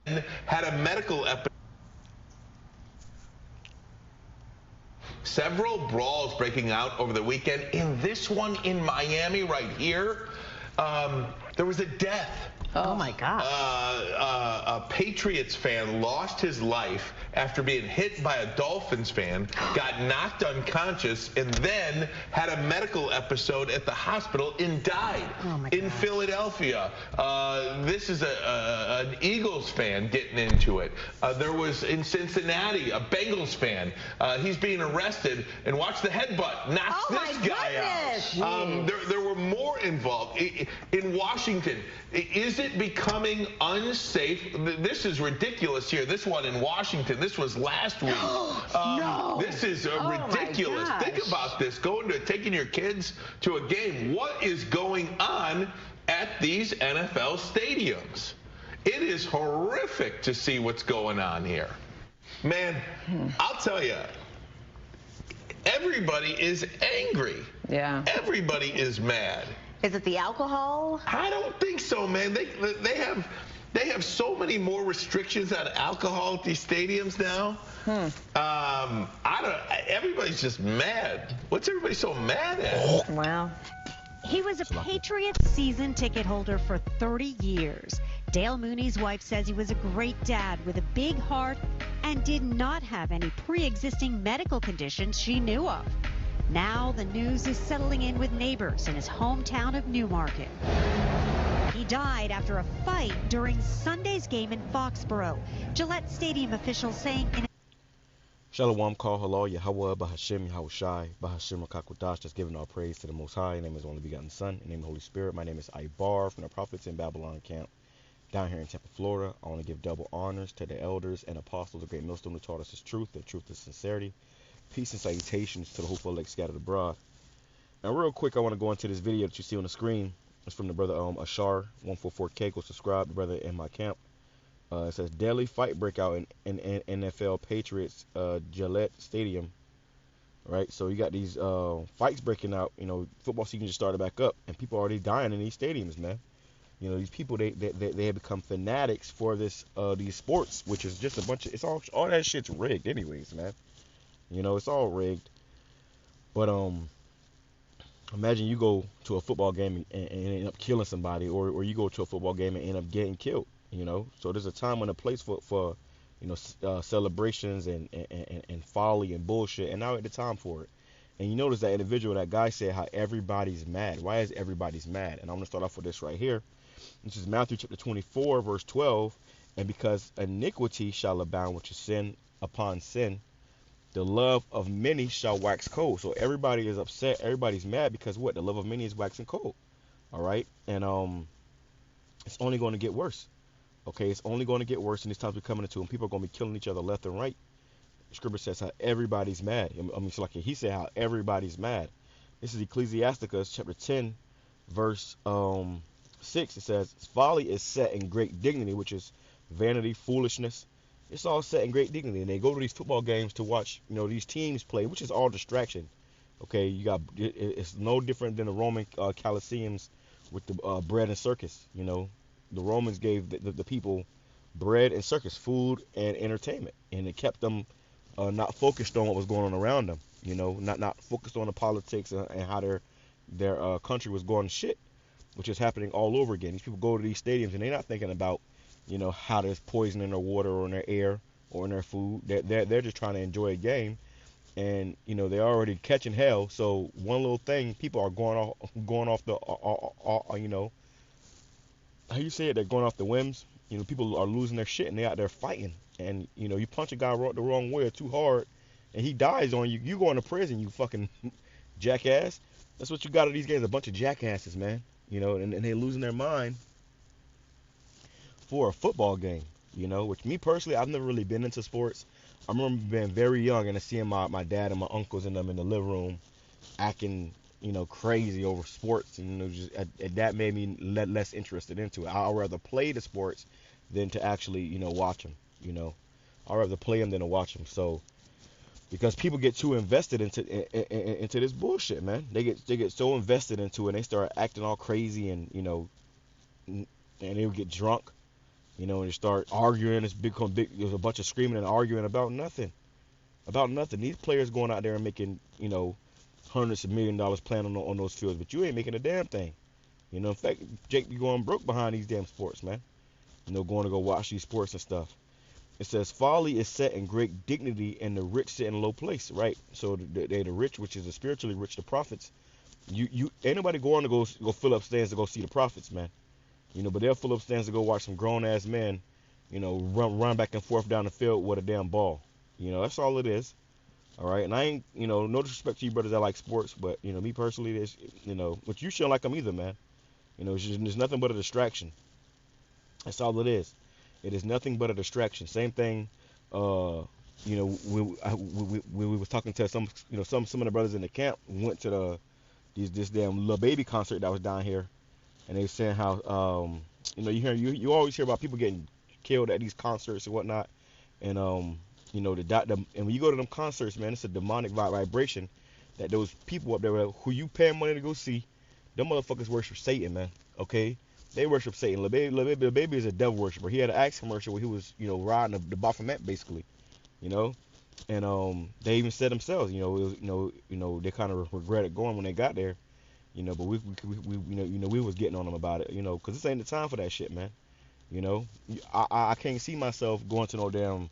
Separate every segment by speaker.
Speaker 1: had a medical episode. Several brawls breaking out over the weekend. In this one in Miami right here, there was a death.
Speaker 2: Oh my God.
Speaker 1: A Patriots fan lost his life after being hit by a Dolphins fan, got knocked unconscious, and then had a medical episode at the hospital and died in Philadelphia. This is an Eagles fan getting into it. There was in Cincinnati a Bengals fan. He's being arrested, and watch the headbutt knocks this guy out. There were more involved. In Washington, is it becoming unsafe? This is ridiculous here. This one in Washington, this was last week.
Speaker 2: No.
Speaker 1: This is ridiculous. Think about this, taking your kids to a game. What is going on at these NFL stadiums? It is horrific to see what's going on here. Man, I'll tell you, everybody is angry.
Speaker 2: Yeah.
Speaker 1: Everybody is mad.
Speaker 3: Is it the alcohol?
Speaker 1: I don't think so, man. They have so many more restrictions on alcohol at these stadiums now. Everybody's just mad. What's everybody so mad at?
Speaker 3: Wow.
Speaker 4: He was a Patriots season ticket holder for 30 years. Dale Mooney's wife says he was a great dad with a big heart and did not have any pre-existing medical conditions she knew of. Now the news is settling in with neighbors in his hometown of Newmarket. He died after a fight during Sunday's game in Foxborough. Gillette Stadium officials saying in
Speaker 5: Shalom, call halal, YAHAWAH, BAHASHAM, YAHAWASHI, BAHASHAM, QADASH, that's giving all praise to the Most High. In the name is the only begotten Son, in the name of the Holy Spirit. My name is Ibar from the Prophets in Babylon camp down here in Tampa, Florida. I want to give double honors to the elders and apostles of Great Millstone who taught us His truth, the truth is sincerity. Peace and salutations to the hopeful elect scattered abroad. Now, real quick, I want to go into this video that you see on the screen. It's from the brother Ashar144K. Go subscribe, the brother in my camp. It says deadly fight breakout in NFL Patriots Gillette Stadium. Right, so you got these fights breaking out. You know, football season just started back up, and people are already dying in these stadiums, man. You know, these people they have become fanatics for this these sports, which is just a bunch of all that shit's rigged, anyways, man. You know, it's all rigged. But imagine you go to a football game and end up killing somebody, or you go to a football game and end up getting killed. You know, so there's a time and a place for you know, celebrations and folly and bullshit, and now at the time for it. And you notice that individual, that guy said how everybody's mad. Why is everybody's mad? And I'm gonna start off with this right here. This is Matthew chapter 24, verse 12. And because iniquity shall abound, which is sin upon sin, the love of many shall wax cold. So everybody is upset. Everybody's mad because what? The love of many is waxing cold. All right, and it's only going to get worse. Okay, it's only going to get worse in these times we're coming into, and people are going to be killing each other left and right. The scripture says how everybody's mad. I mean, so like he said how everybody's mad. This is Ecclesiasticus chapter 10, verse 6. It says, folly is set in great dignity, which is vanity, foolishness. It's all set in great dignity, and they go to these football games to watch, you know, these teams play, which is all distraction. Okay, you got it's no different than the Roman Colosseums with the bread and circus. You know, the Romans gave the people bread and circus, food and entertainment, and it kept them not focused on what was going on around them. You know, not focused on the politics and how their country was going to shit, which is happening all over again. These people go to these stadiums and they're not thinking about, you know, how there's poison in their water or in their air or in their food. They're just trying to enjoy a game, and you know they're already catching hell. So one little thing, people are going off the you know, how you say it? They're going off the whims. You know, people are losing their shit and they're out there fighting. And you know, you punch a guy the wrong way or too hard, and he dies on you. You going to prison, you fucking jackass. That's what you got at these games, a bunch of jackasses, man. You know, and they're losing their mind for a football game, you know, which me personally, I've never really been into sports. I remember being very young and seeing my dad and my uncles and them in the living room acting, you know, crazy over sports, and it was just, that made me less interested into it. I'd rather play the sports than to actually, you know, watch them, you know. I'd rather play them than to watch them. So, because people get too invested into this bullshit, man. They get so invested into it, and they start acting all crazy, and you know, and they would get drunk. You know, and they start arguing. It's become big. There's a bunch of screaming and arguing about nothing. About nothing. These players going out there and making, you know, hundreds of $1,000,000 playing on those fields, but you ain't making a damn thing. You know, in fact, Jake be going broke behind these damn sports, man. You know, going to go watch these sports and stuff. It says, folly is set in great dignity and the rich sit in a low place, right? So they the rich, which is the spiritually rich, the prophets. Ain't nobody going to go fill up stands to go see the prophets, man. You know, but they'll fill up stands to go watch some grown ass men, you know, run back and forth down the field with a damn ball. You know, that's all it is. All right, and I ain't, you know, no disrespect to you brothers that like sports, but you know, me personally, there's, you know, but you shouldn't like them either, man. You know, it's nothing but a distraction. That's all it is. It is nothing but a distraction. Same thing. You know, we was talking to some, you know, some of the brothers in the camp went to this damn Lil Baby concert that was down here, and they were saying how, you know, you always hear about people getting killed at these concerts and whatnot, and you know, and when you go to them concerts, man, it's a demonic vibration that those people up there who you paying money to go see, them motherfuckers worship Satan, man. Okay, they worship Satan. Lil Baby is a devil worshiper. He had an Axe commercial where he was, you know, riding the Baphomet basically, you know, and they even said themselves, you know, it was, you know, they kind of regretted going when they got there, you know, but we you know we was getting on them about it, you know, because this ain't the time for that shit, man. You know, I can't see myself going to no damn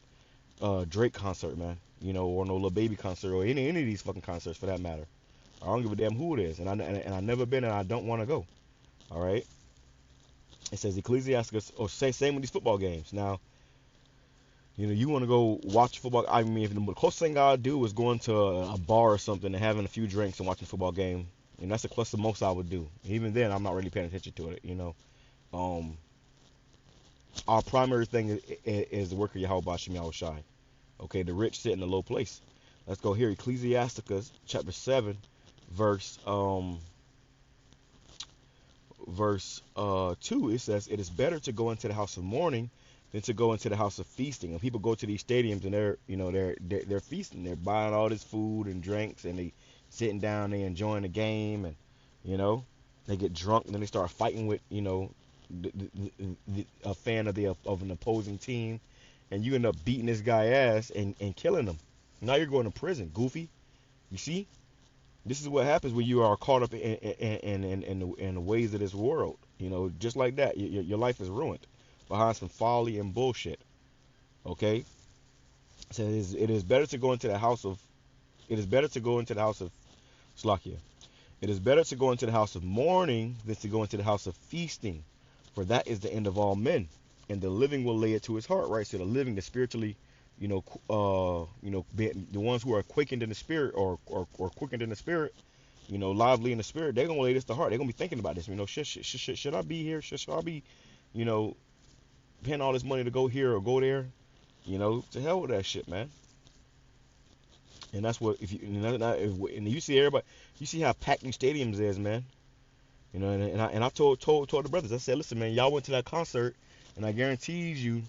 Speaker 5: Drake concert, man, you know, or no Lil Baby concert, or any of these fucking concerts for that matter. I don't give a damn who it is, and I never been, and I don't want to go. All right. It says Ecclesiasticus, or same with these football games. Now, you know, you want to go watch football. I mean, if the closest thing I'd do is going to a bar or something and having a few drinks and watching a football game, and that's the close to most I would do. Even then, I'm not really paying attention to it. You know, our primary thing is the work of YAHAWASHI. Okay, the rich sit in a low place. Let's go here. Ecclesiasticus chapter 7, verse 2. It says, "It is better to go into the house of mourning than to go into the house of feasting." And people go to these stadiums and they're feasting. They're buying all this food and drinks, and they sitting down, they enjoying the game, and you know, they get drunk and then they start fighting with, you know, a fan of an opposing team, and you end up beating this guy ass and killing him. Now you're going to prison, goofy. You see, this is what happens when you are caught up in the ways of this world. You know, just like that, your life is ruined behind some folly and bullshit. Okay, it says it is better to go into the house of Slakia. It is better to go into the house of mourning than to go into the house of feasting, for that is the end of all men, and the living will lay it to his heart. Right, so the living, the spiritually, the ones who are quickened in the spirit or quickened in the spirit, you know, lively in the spirit, they're gonna lay this to heart. They're gonna be thinking about this. You know, should I be here? Should I be, you know, paying all this money to go here or go there? You know, to hell with that shit, man. And that's what, if you see everybody, you see how packed these stadiums is, man. You know, and I told the brothers, I said, listen, man, y'all went to that concert, and I guarantee you,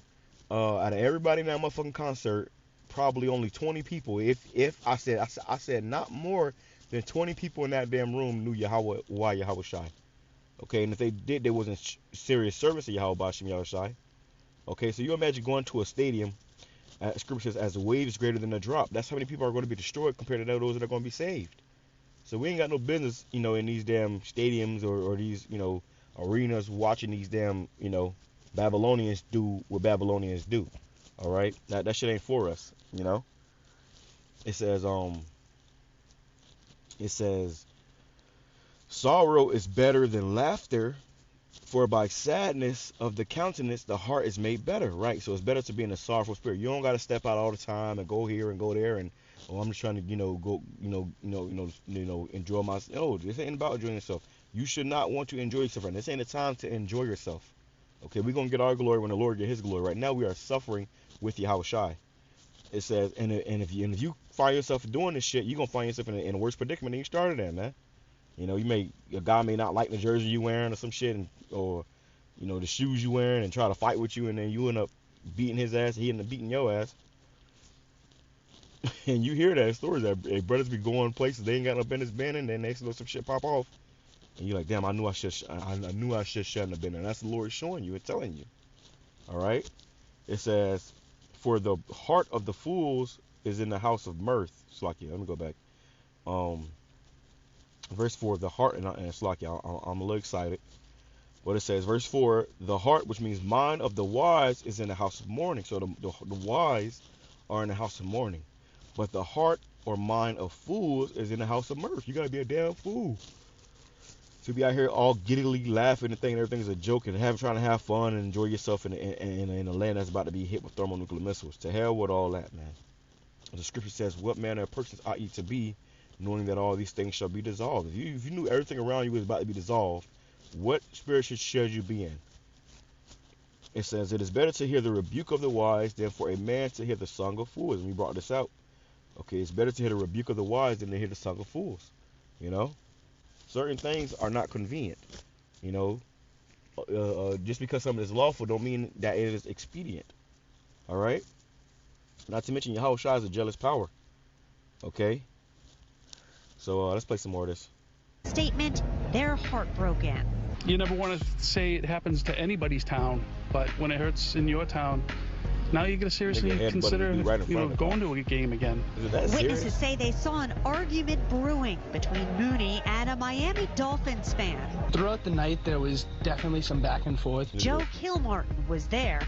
Speaker 5: out of everybody in that motherfucking concert, probably only 20 people, if I said not more than 20 people in that damn room knew YAHAWASHI. Okay, and if they did, there wasn't serious service of YAHAWASHI. Okay, so you imagine going to a stadium, scripture says, as the wave is greater than the drop. That's how many people are going to be destroyed compared to those that are going to be saved. So we ain't got no business, you know, in these damn stadiums or these, you know, arenas watching these damn, you know, Babylonians do what Babylonians do. All right, that shit ain't for us, you know. It says sorrow is better than laughter, for by sadness of the countenance the heart is made better. Right, so it's better to be in a sorrowful spirit. You don't got to step out all the time and go here and go there and, oh, I'm just trying to, you know, go, enjoy myself. No, this ain't about enjoying yourself. You should not want to enjoy yourself. Right, this ain't the time to enjoy yourself. Okay, we're gonna get our glory when the Lord get His glory. Right now, we are suffering with YAHAWASHI. It says, and if you find yourself doing this shit, you're gonna find yourself in a worse predicament than you started in, man. You know, a guy may not like the jersey you wearing or some shit, or you know, the shoes you wearing, and try to fight with you, and then you end up beating his ass. He end up beating your ass. And you hear that stories that brothers be going places they ain't got no business being in, then next to some shit pop off, and you're like, damn, I knew I shouldn't have been there. And that's the Lord showing you and telling you. All right. It says, for the heart of the fools is in the house of mirth. Slakia, let me go back. Verse 4, the heart, and Slakia, I'm a little excited. But it says, verse 4, the heart, which means mind of the wise, is in the house of mourning. So the wise are in the house of mourning. But the heart or mind of fools is in the house of mirth. You got to be a damn fool to be out here all giddily laughing and thinking everything's a joke and trying to have fun and enjoy yourself in a land that's about to be hit with thermonuclear missiles. To hell with all that, man. The scripture says, what manner of persons ought ye to be, knowing that all these things shall be dissolved? If you knew everything around you was about to be dissolved, what spirit should you be in? It says, it is better to hear the rebuke of the wise than for a man to hear the song of fools. And we brought this out. Okay, it's better to hear the rebuke of the wise than to hear the song of fools. You know? Certain things are not convenient. You know? Just because something is lawful don't mean that it is expedient. Alright? Not to mention Yahawashi is a jealous power. Okay? So let's play some more of this.
Speaker 4: Statement, they're heartbroken.
Speaker 6: You never want to say it happens to anybody's town, but when it hurts in your town, now you're going to seriously consider going to a game again.
Speaker 4: Witnesses say they saw an argument brewing between Mooney and a Miami Dolphins fan.
Speaker 7: Throughout the night, there was definitely some back and forth.
Speaker 4: Joe Kilmartin was there.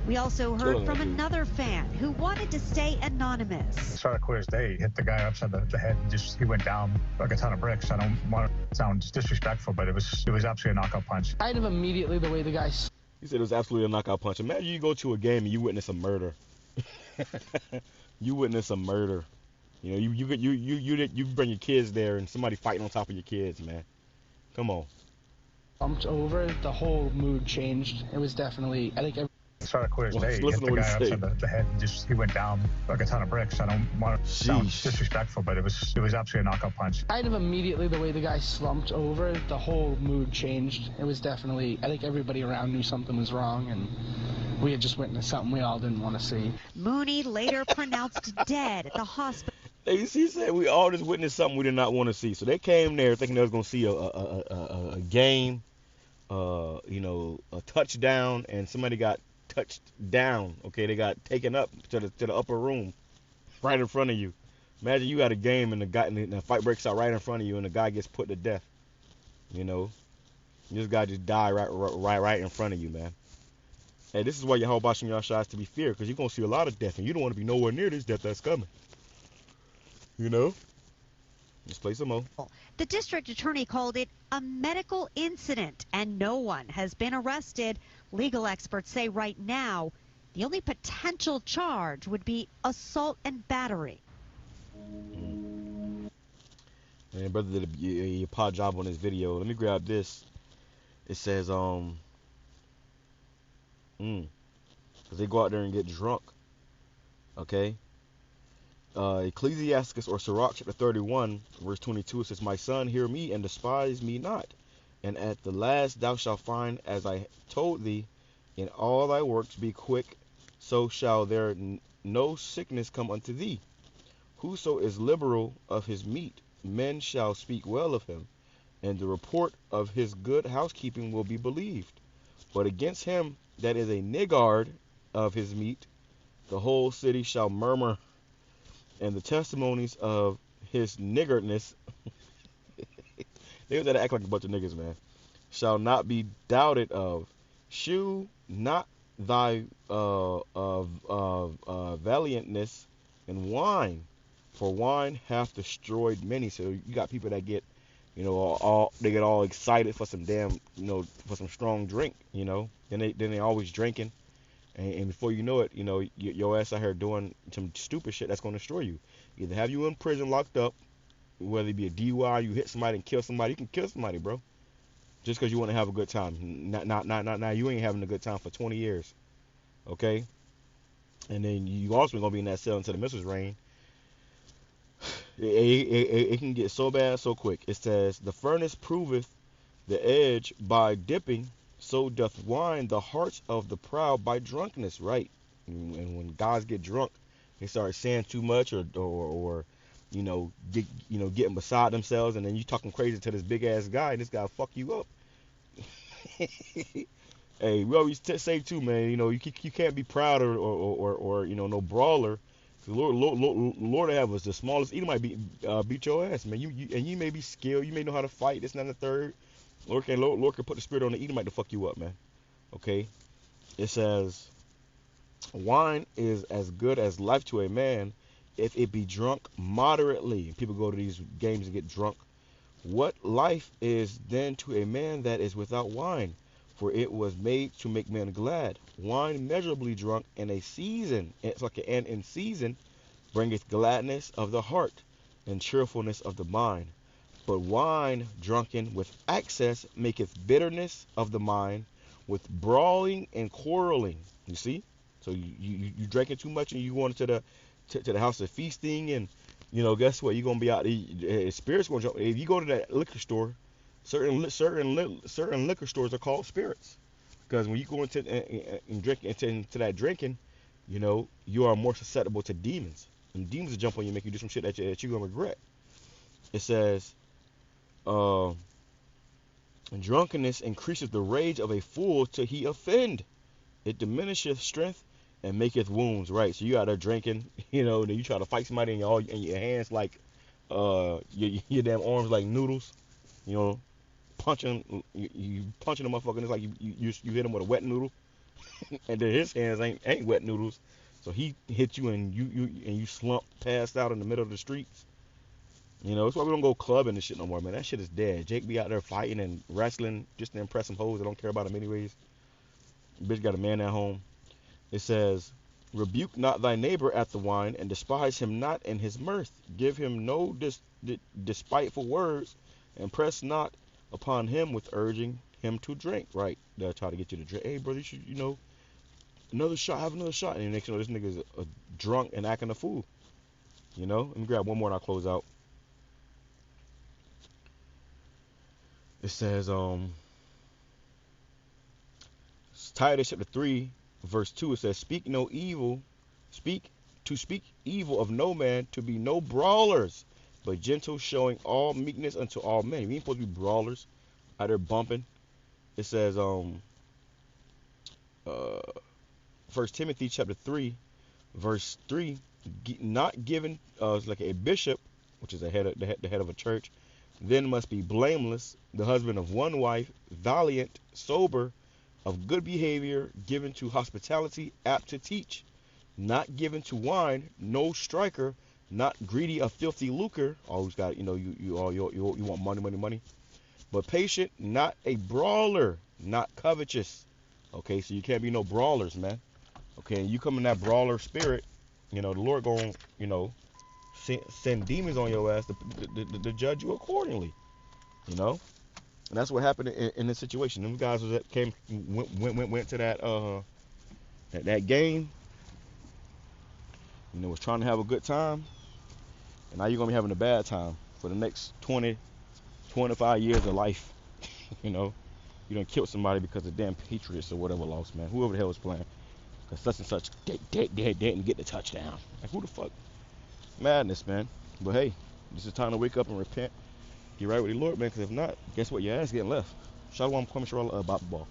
Speaker 4: We also heard from another fan who wanted to stay anonymous.
Speaker 8: Started clear as day. Hit the guy upside the head and he went down like a ton of bricks. I don't want to sound disrespectful, but it was absolutely a knockout punch.
Speaker 7: Kind of immediately the way the guy...
Speaker 5: He said it was absolutely a knockout punch. Imagine you go to a game and you witness a murder. You witness a murder. You know, you bring your kids there and somebody fighting on top of your kids, man. Come on.
Speaker 7: Bumped over, the whole mood changed. It was definitely, I think...
Speaker 8: Started clear as day. Hit the guy upside the head and he went down like a ton of bricks. I don't want to sound disrespectful, but it was absolutely a knockout punch.
Speaker 7: Kind of immediately the way the guy slumped over, the whole mood changed. It was definitely, I think everybody around knew something was wrong, and we had just witnessed something we all didn't want to see.
Speaker 4: Mooney later pronounced dead at the hospital.
Speaker 5: He said we all just witnessed something we did not want to see. So they came there thinking they was going to see a game, you know, a touchdown, and somebody got touched down. Okay, they got taken up to the upper room right in front of you. Imagine you had a game and the fight breaks out right in front of you and the guy gets put to death. You know, this guy just died right in front of you, man. Hey, this is why YAHAWASHI Yahshua is to be feared, because you're gonna see a lot of death and you don't want to be nowhere near this death that's coming. You know. Let's play some more.
Speaker 4: The district attorney called it a medical incident, and no one has been arrested. Legal experts say right now the only potential charge would be assault and battery.
Speaker 5: Man, brother did a pod job on this video. Let me grab this. It says, because they go out there and get drunk. Okay. Ecclesiasticus or Sirach chapter 31 verse 22, it says, my son, hear me and despise me not, and at the last thou shalt find as I told thee, in all thy works be quick, so shall there no sickness come unto thee. Whoso is liberal of his meat, men shall speak well of him, and the report of his good housekeeping will be believed. But against him that is a niggard of his meat, the whole city shall murmur, and the testimonies of his niggardness, they gotta act like a bunch of niggas, man, shall not be doubted of. Shew not thy valiantness in wine, for wine hath destroyed many. So you got people that get, you know, they get all excited for some damn, you know, for some strong drink, you know. Then they always drinking. And before you know it, you know, your ass out here doing some stupid shit that's going to destroy you. Either have you in prison locked up, whether it be a DUI, you hit somebody and kill somebody, you can kill somebody, bro. Just because you want to have a good time. Not you ain't having a good time for 20 years. Okay? And then you also going to be in that cell until the missiles rain. It can get so bad so quick. It says, the furnace proveth the edge by dipping, so doth wine the hearts of the proud by drunkenness, right? And when guys get drunk, they start saying too much or you know, getting beside themselves, and then you talking crazy to this big ass guy, and this guy fuck you up. Hey, we always say too, man. You know, you can't be proud or you know, no brawler. Lord have us the smallest Edomite beat your ass, man. You may be skilled, you may know how to fight, this and that and the third. Lord can put the spirit on the Edomite to fuck you up, man. Okay? It says, wine is as good as life to a man if it be drunk moderately. People go to these games and get drunk. What life is then to a man that is without wine? For it was made to make men glad. Wine measurably drunk in a season, it's like an in season, bringeth gladness of the heart and cheerfulness of the mind. But wine drunken with excess maketh bitterness of the mind, with brawling and quarreling. You see? So you drinking too much and you going to the house of feasting, and you know, guess what? You're gonna be out. Spirits gonna jump. If you go to that liquor store, certain liquor stores are called spirits, because when you go into and drink into that drinking, you know, you are more susceptible to demons, and demons will jump on you and make you do some shit that you're gonna regret. It says, drunkenness increaseth the rage of a fool till he offend. It diminisheth strength and maketh wounds. Right. So you out there drinking, you know, then you try to fight somebody and your hands like your damn arms like noodles, you know, punching you punching the motherfucker, and it's like you hit him with a wet noodle, and then his hands ain't wet noodles, so he hit you and you slump passed out in the middle of the streets. You know, that's why we don't go clubbing and shit no more, man. That shit is dead. Jake be out there fighting and wrestling just to impress some hoes that don't care about him anyways. Bitch got a man at home. It says, rebuke not thy neighbor at the wine, and despise him not in his mirth. Give him no despiteful words, and press not upon him with urging him to drink. Right? They'll try to get you to drink. Hey, brother, you should, you know, another shot, have another shot. And the next you know, this nigga's a drunk and acting a fool. You know? Let me grab one more and I'll close out. It says, Titus chapter 3, verse 2, it says, speak evil of no man, to be no brawlers, but gentle, showing all meekness unto all men. We ain't supposed to be brawlers out there bumping. It says, 1 Timothy chapter 3, verse 3, not given like a bishop, which is the head of a church, then must be blameless, the husband of one wife, valiant, sober, of good behavior, given to hospitality, apt to teach, not given to wine, no striker, not greedy of filthy lucre. Always got, you know, you want money, but patient, not a brawler, not covetous. Okay, so you can't be no brawlers, man. Okay, and you come in that brawler spirit, you know, the Lord gonna, you know, send demons on your ass to judge you accordingly. You know, and that's what happened in this situation. Them guys went to that game, and they was trying to have a good time, and now you're gonna be having a bad time for the next 25 years of life. You know, you done killed somebody because of damn Patriots or whatever lost, man. Whoever the hell was playing, because such and such didn't get the touchdown. Like, who the fuck? Madness, man. But hey, this is time to wake up and repent. Get right with the Lord, man, because if not, guess what? Your ass getting left. Shalom, Kwame Shalom, Baba Ball.